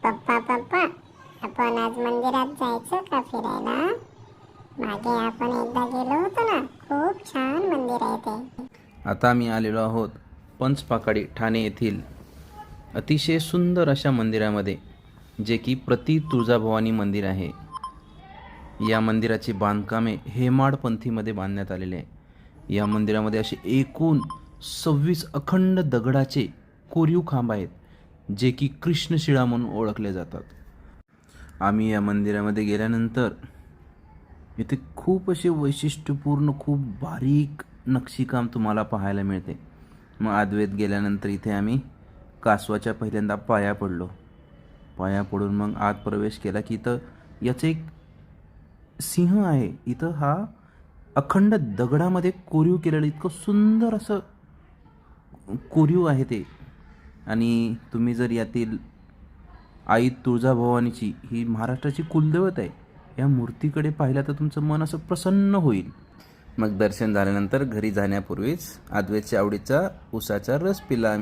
पप्पा पप्पा, आपण आज मंदिरात जायचं का फिरायला? मागे आपण एकदा गेलो होतो ना, खूप छान मंदिर आहे ते. आता आम्ही आलेलो आहोत पंचपाकाडी ठाणे येथील अतिशय सुंदर अशा मंदिरामध्ये, जे की प्रति तुळजाभवानी मंदिर आहे. या मंदिराची बांधकामे हेमाडपंथीमध्ये बांधण्यात आलेले आहे. या मंदिरामध्ये असे एकूण 26 अखंड दगडाचे कोरीव खांब आहेत, जे की कृष्णशिळा म्हणून ओळखले जातात. आम्ही या मंदिरामध्ये गेल्यानंतर इथे खूप असे वैशिष्ट्यपूर्ण, खूप बारीक नक्षीकाम तुम्हाला पाहायला मिळते. मग अद्वैत गेल्यानंतर इथे आम्ही कासवाच्या पहिल्यांदा पाया पडलो. पाया पडून मग आत प्रवेश केला की इथं याचं एक सिंह आहे. इथं हा अखंड दगडामध्ये कोरीव केलेलं इतकं सुंदर असं कोरीव आहे ते. आणि तुम्ही जर यातील आई तुळजाभवानीची, ही महाराष्ट्राची कुलदैवत आहे, या मूर्तीकडे पाहिलं तर तुमचं मन असं प्रसन्न होईल. मग दर्शन झाल्यानंतर घरी जाण्यापूर्वीच अद्वैतच्या आवडीचा उसाचा रस पिला.